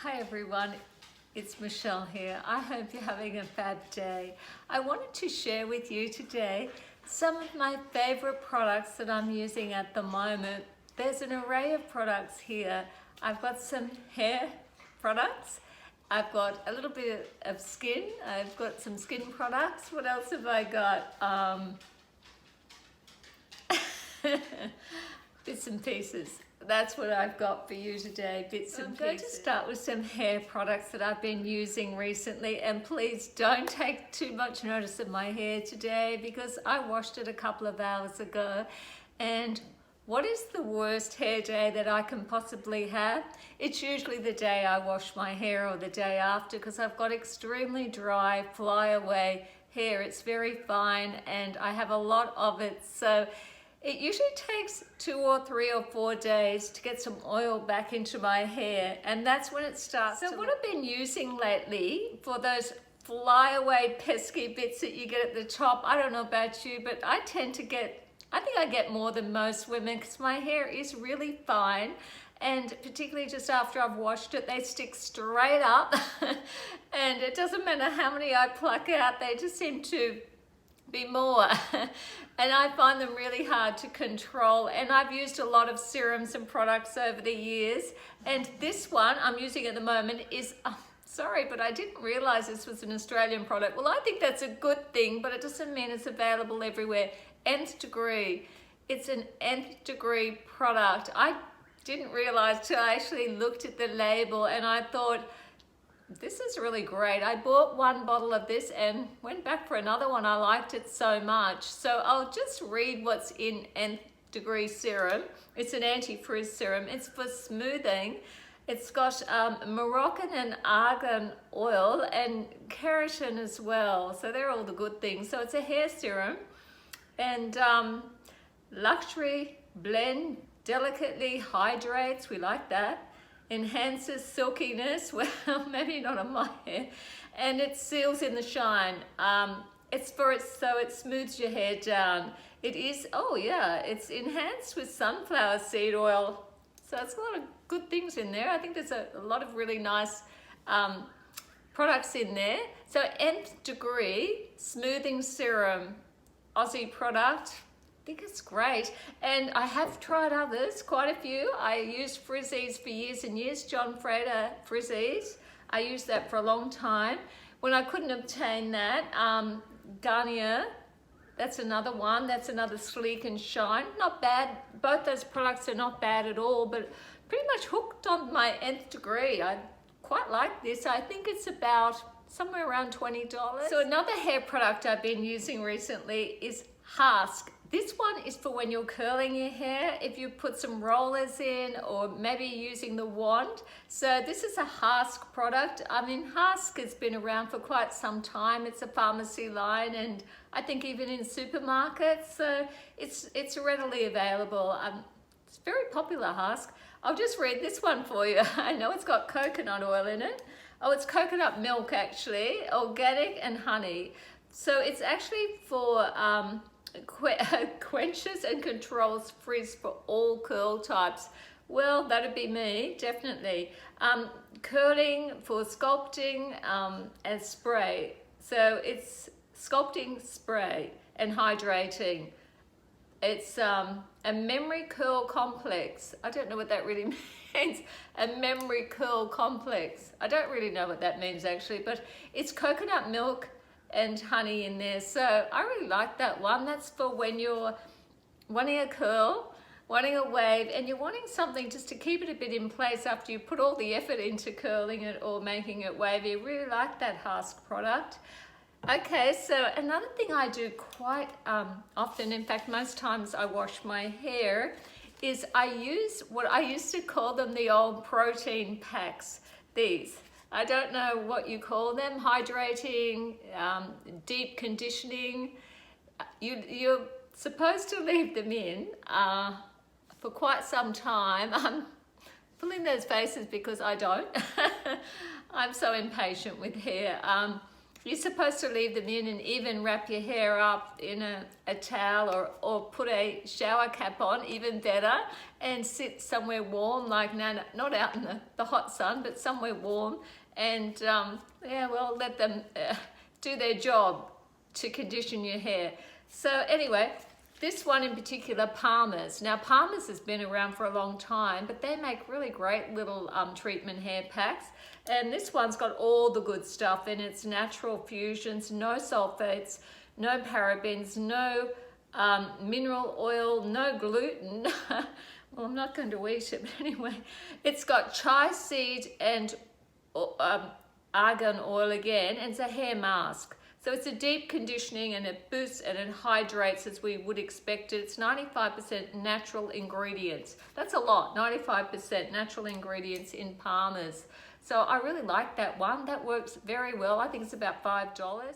Hi everyone, it's Michelle here. I hope you're having a fab day. I wanted to share with you today some of my favorite products that I'm using at the moment. There's an array of products here. I've got some hair products. I've got a little bit of skin. I've got some skin products. What else have I got? Bits and pieces. That's what I've got for you today, bits and pieces. I'm going to start with some hair products that I've been using recently, and please don't take too much notice of my hair today because I washed it a couple of hours ago. And what is the worst hair day that I can possibly have? It's usually the day I wash my hair or the day after because I've got extremely dry, flyaway hair. It's very fine and I have a lot of it. So it usually takes 2 or 3 or 4 days to get some oil back into my hair, and that's when it starts. So what I've been using lately for those flyaway pesky bits that you get at the top, I don't know about you, but I tend to get, I think I get more than most women because my hair is really fine, and particularly just after I've washed it, they stick straight up and it doesn't matter how many I pluck out, they just seem to be more. And I find them really hard to control, and I've used a lot of serums and products over the years, and this one I'm using at the moment is sorry, but I didn't realize this was an Australian product. Well, I think that's a good thing, but it doesn't mean it's available everywhere. Nth Degree. It's an Nth Degree product. I didn't realize till I actually looked at the label and I thought, this is really great. I bought 1 bottle of this and went back for another one. I liked it so much. So I'll just read what's in Nth Degree serum. It's an anti-frizz serum. It's for smoothing. It's got Moroccan and argan oil and keratin as well. So they're all the good things. So it's a hair serum. And luxury blend delicately hydrates. We like that. Enhances silkiness, well, maybe not on my hair, and it seals in the shine. So it smooths your hair down. It is, oh yeah, it's enhanced with sunflower seed oil. So it's a lot of good things in there. I think there's a lot of really nice products in there. So Nth Degree Smoothing Serum, Aussie product. I think it's great, and I have tried others, quite a few. I used Frizzies for years and years, John Frater Frizzies. I used that for a long time. When I couldn't obtain that, Garnier, that's another one. That's another sleek and shine. Not bad. Both those products are not bad at all, but pretty much hooked on my Nth Degree. I quite like this. I think it's about somewhere around $20. So another hair product I've been using recently is Hask. This one is for when you're curling your hair, if you put some rollers in or maybe using the wand. So this is a Hask product. I mean, Hask has been around for quite some time. It's a pharmacy line and I think even in supermarkets. So it's readily available. It's very popular, Hask. I'll just read this one for you. I know it's got coconut oil in it. Oh, it's coconut milk actually, organic and honey. So it's actually for quenches and controls frizz for all curl types. Well, that'd be me, definitely. Curling for sculpting and spray. So it's sculpting, spray and hydrating. It's a memory curl complex. I don't know what that really means. A memory curl complex. I don't really know what that means actually, but it's coconut milk and honey in there. So I really like that one. That's for when you're wanting a curl, wanting a wave, and you're wanting something just to keep it a bit in place after you put all the effort into curling it or making it wavy. I really like that Hask product. Okay, so another thing I do quite often, in fact most times I wash my hair, is I use what I used to call them the old protein packs. These. I don't know what you call them, hydrating, deep conditioning. You're supposed to leave them in for quite some time. I'm pulling those faces because I don't. I'm so impatient with hair. You're supposed to leave them in and even wrap your hair up in a towel or put a shower cap on, even better, and sit somewhere warm, like now, not out in the hot sun, but somewhere warm, and yeah, well, let them do their job to condition your hair. So anyway, this one in particular, Palmer's. Now Palmer's has been around for a long time, but they make really great little treatment hair packs. And this one's got all the good stuff in it. It's natural fusions, no sulfates, no parabens, no mineral oil, no gluten. Well, I'm not going to eat it, but anyway. It's got chai seed and argan oil again, and it's a hair mask. So it's a deep conditioning, and it boosts and it hydrates as we would expect it. It's 95% natural ingredients. That's a lot, 95% natural ingredients in Palmer's. So I really like that one. That works very well. I think it's about $5.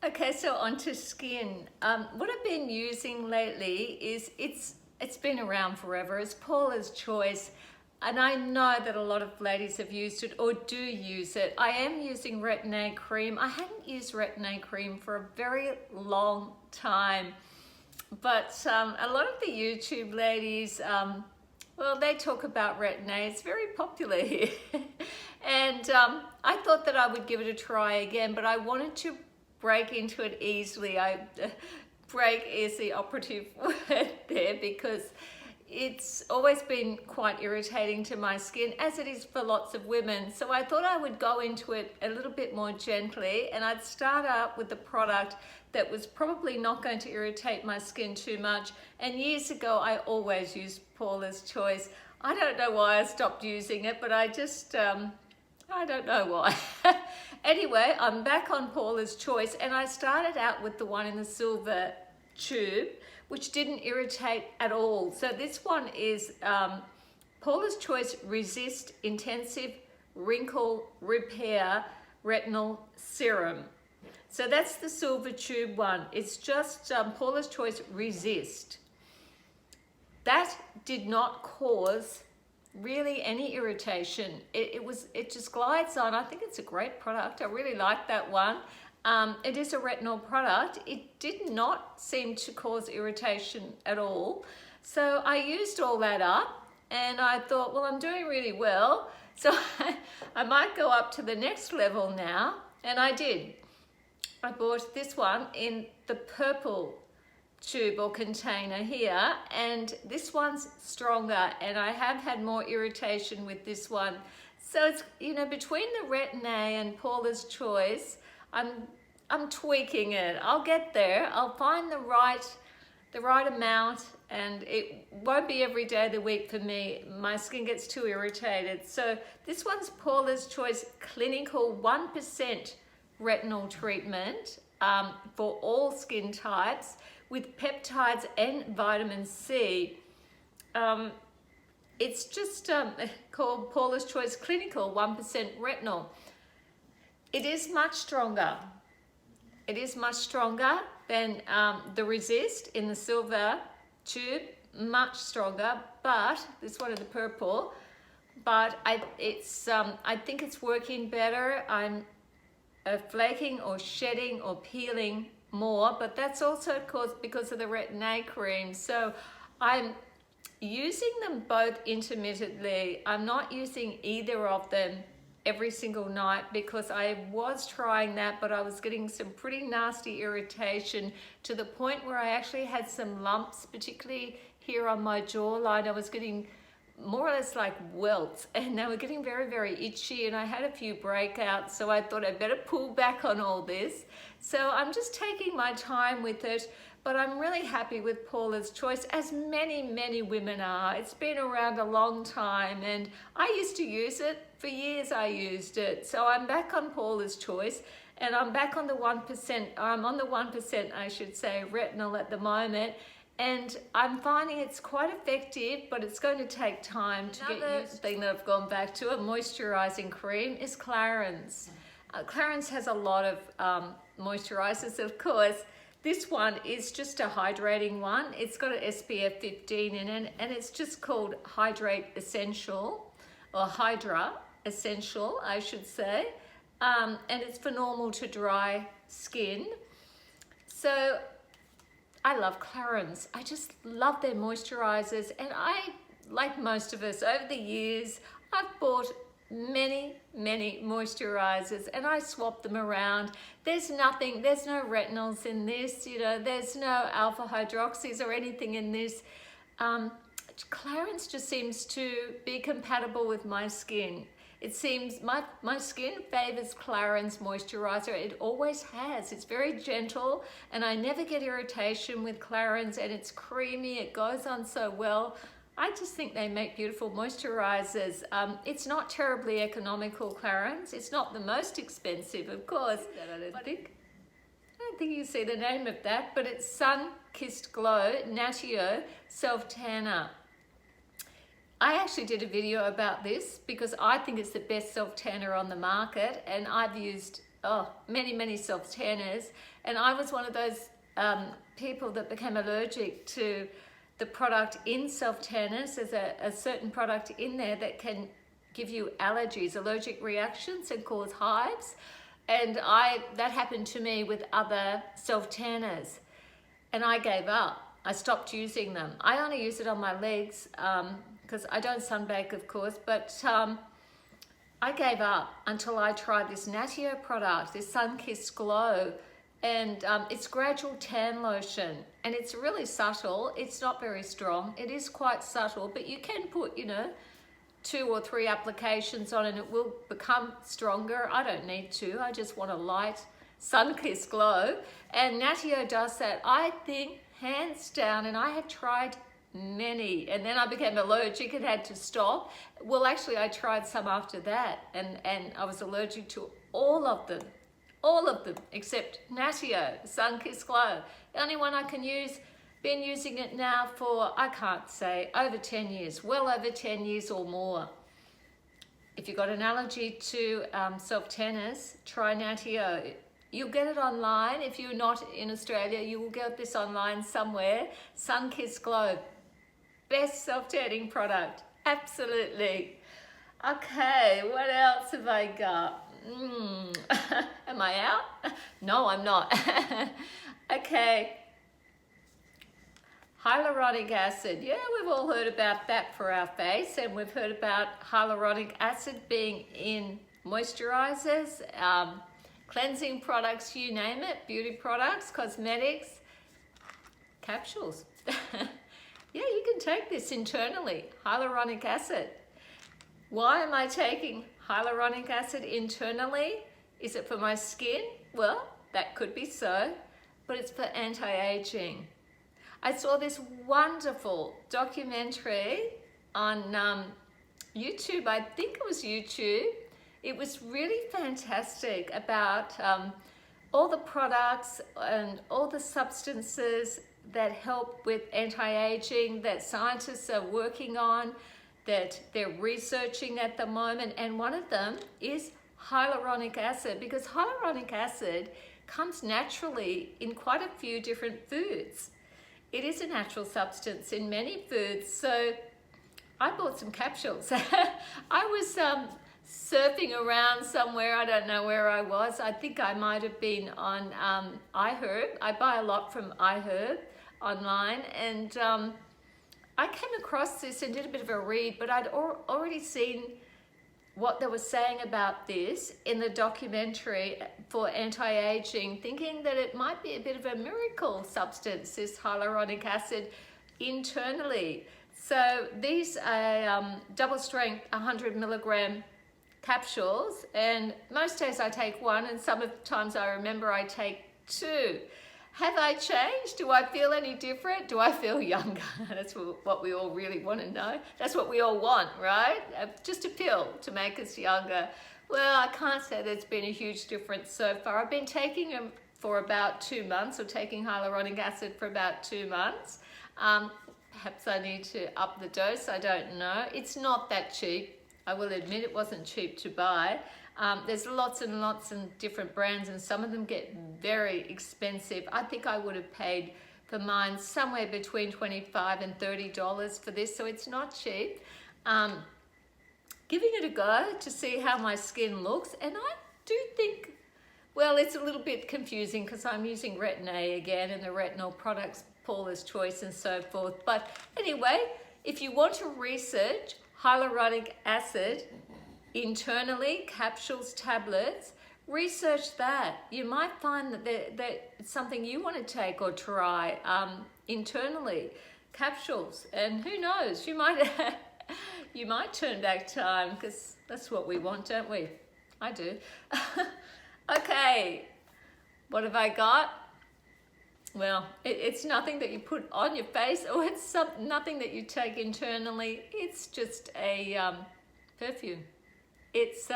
Okay, so onto skin. What I've been using lately is, it's been around forever. It's Paula's Choice. And I know that a lot of ladies have used it or do use it. I am using Retin-A cream. I hadn't used Retin-A cream for a very long time. But a lot of the YouTube ladies, well, they talk about Retin-A. It's very popular here. And I thought that I would give it a try again, but I wanted to break into it easily. Break is the operative word there, because it's always been quite irritating to my skin, as it is for lots of women. So I thought I would go into it a little bit more gently, and I'd start out with the product that was probably not going to irritate my skin too much. And years ago, I always used Paula's Choice. I don't know why I stopped using it, but I just, I don't know why. Anyway, I'm back on Paula's Choice, and I started out with the one in the silver tube, which didn't irritate at all. So this one is Paula's Choice Resist Intensive Wrinkle Repair Retinol Serum. So that's the silver tube one. It's just Paula's Choice Resist. That did not cause really any irritation. It just glides on. I think it's a great product. I really like that one. It is a retinol product. It did not seem to cause irritation at all. So I used all that up, and I thought, well, I'm doing really well, so I might go up to the next level now, and I did. I bought this one in the purple tube or container here, and this one's stronger, and I have had more irritation with this one. So it's, you know, between the Retin-A and Paula's Choice, I'm tweaking it. I'll get there. I'll find the right amount, and it won't be every day of the week for me. My skin gets too irritated. So this one's Paula's Choice Clinical 1% Retinol Treatment for all skin types with peptides and vitamin C. It's just called Paula's Choice Clinical 1% Retinol. It is much stronger. It is much stronger than the Resist in the silver tube, much stronger, but this one in the purple, but I think it's working better. I'm flaking or shedding or peeling more, but that's also because of the Retin-A cream. So I'm using them both intermittently. I'm not using either of them every single night, because I was trying that, but I was getting some pretty nasty irritation to the point where I actually had some lumps, particularly here on my jawline. I was getting more or less like welts, and they were getting very, very itchy, and I had a few breakouts, so I thought I'd better pull back on all this. So I'm just taking my time with it, but I'm really happy with Paula's Choice, as many, many women are. It's been around a long time, and I used to use it. For years I used it. So I'm back on Paula's Choice, and I'm back on the 1%, I'm on the 1%, I should say, retinol at the moment. And I'm finding it's quite effective, but it's going to take time to get used. Another thing that I've gone back to, a moisturizing cream, is Clarins. Clarins has a lot of moisturizers, of course. This one is just a hydrating one. It's got an SPF 15 in it, and it's just called Hydrate Essential, or Hydra Essential, I should say. and it's for normal to dry skin. So I love Clarins. I just love their moisturizers, and I, like most of us over the years, I've bought many moisturizers and I swap them around. There's no retinols in this, you know, there's no alpha hydroxys or anything in this. Clarins just seems to be compatible with my skin. It seems my skin favors Clarins moisturizer. It always has. It's very gentle and I never get irritation with Clarins, and it's creamy. It goes on so well. I just think they make beautiful moisturizers. It's not terribly economical, Clarins. It's not the most expensive, of course. I don't think you see the name of that, but it's Sunkissed Glow Natio Self Tanner. I actually did a video about this because I think it's the best self tanner on the market, and I've used many self tanners, and I was one of those people that became allergic to the product in self tanners. There's a certain product in there that can give you allergies, allergic reactions, and cause hives, and that happened to me with other self tanners, and I gave up. I stopped using them. I only use it on my legs because I don't sunbake, of course, but I gave up until I tried this Natio product, this Sunkissed Glow, and it's gradual tan lotion, and it's really subtle. It's not very strong. It is quite subtle, but you can put, you know, 2 or 3 applications on and it will become stronger. I don't need to. I just want a light Sunkissed Glow, and Natio does that, I think, hands down. And I had tried many, and then I became allergic and had to stop. Well, actually, I tried some after that, and I was allergic to all of them except Natio Sunkissed Glow. The only one I can use. Been using it now for, I can't say, over 10 years, well over 10 years or more. If you've got an allergy to self tanners, try Natio. You'll get it online. If you're not in Australia, you will get this online somewhere. Sunkissed Glow, best self tanning product, absolutely. Okay, what else have I got? Am I out? No, I'm not. Okay. Hyaluronic acid. Yeah, we've all heard about that for our face, and we've heard about hyaluronic acid being in moisturizers, cleansing products, you name it, beauty products, cosmetics, capsules. Yeah, you can take this internally, hyaluronic acid. Why am I taking hyaluronic acid internally? Is it for my skin? Well, that could be so, but it's for anti-aging. I saw this wonderful documentary on YouTube. I think it was YouTube. It was really fantastic about all the products and all the substances that help with anti-aging that scientists are working on, that they're researching at the moment. And one of them is hyaluronic acid, because hyaluronic acid comes naturally in quite a few different foods. It is a natural substance in many foods. So I bought some capsules. I was surfing around somewhere. I don't know where I was. I think I might have been on iHerb. I buy a lot from iHerb online, and I came across this and did a bit of a read, but I'd already seen what they were saying about this in the documentary for anti-aging, thinking that it might be a bit of a miracle substance, this hyaluronic acid internally. So these are double strength 100 milligram capsules, and most days I take 1, and sometimes I remember I take 2. Have I changed? Do I feel any different? Do I feel younger? That's what we all really want to know. That's what we all want, right? Just a pill to make us younger. Well, I can't say there's been a huge difference so far. I've been taking them for about 2 months, or taking hyaluronic acid for about 2 months. Perhaps I need to up the dose, I don't know. It's not that cheap. I will admit it wasn't cheap to buy. There's lots and lots of different brands, and some of them get very expensive. I think I would have paid for mine somewhere between $25 and $30 for this, so it's not cheap. Giving it a go to see how my skin looks, and I do think, well, it's a little bit confusing because I'm using Retin A again and the retinol products, Paula's Choice and so forth. But anyway, if you want to research hyaluronic acid internally, capsules, tablets, research that. You might find that it's something you want to take or try internally, capsules, and who knows, you might turn back time, because that's what we want, don't we? I do. Okay, what have I got? Well, it's nothing that you put on your face, or it's nothing that you take internally. It's just a perfume. It's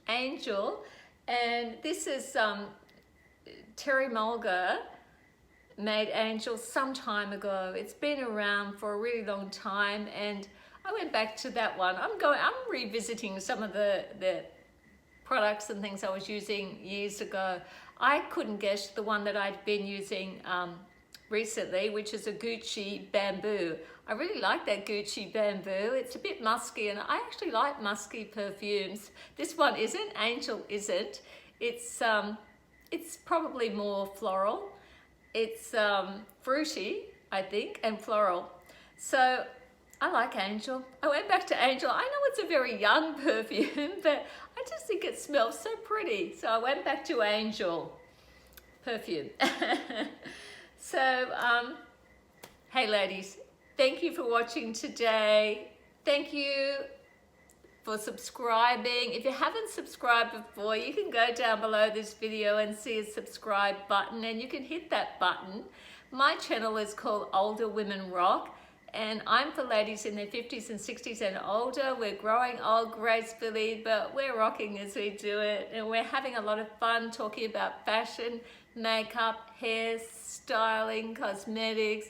Angel, and this is Terry Mulger made Angel some time ago. It's been around for a really long time, and I went back to that one. I'm revisiting some of the products and things I was using years ago. I couldn't guess the one that I'd been using recently, which is a Gucci Bamboo. I really like that Gucci Bamboo. It's a bit musky, and I actually like musky perfumes. This one isn't, Angel isn't. It's probably more floral. It's fruity, I think, and floral. So I like Angel. I went back to Angel. I know it's a very young perfume, but I just think it smells so pretty. So I went back to Angel perfume. So, hey ladies, thank you for watching today. Thank you for subscribing. If you haven't subscribed before, you can go down below this video and see a subscribe button, and you can hit that button. My channel is called Older Women Rock, and I'm for ladies in their 50s and 60s and older. We're growing old gracefully, but we're rocking as we do it, and we're having a lot of fun talking about fashion, makeup, hair, styling, cosmetics,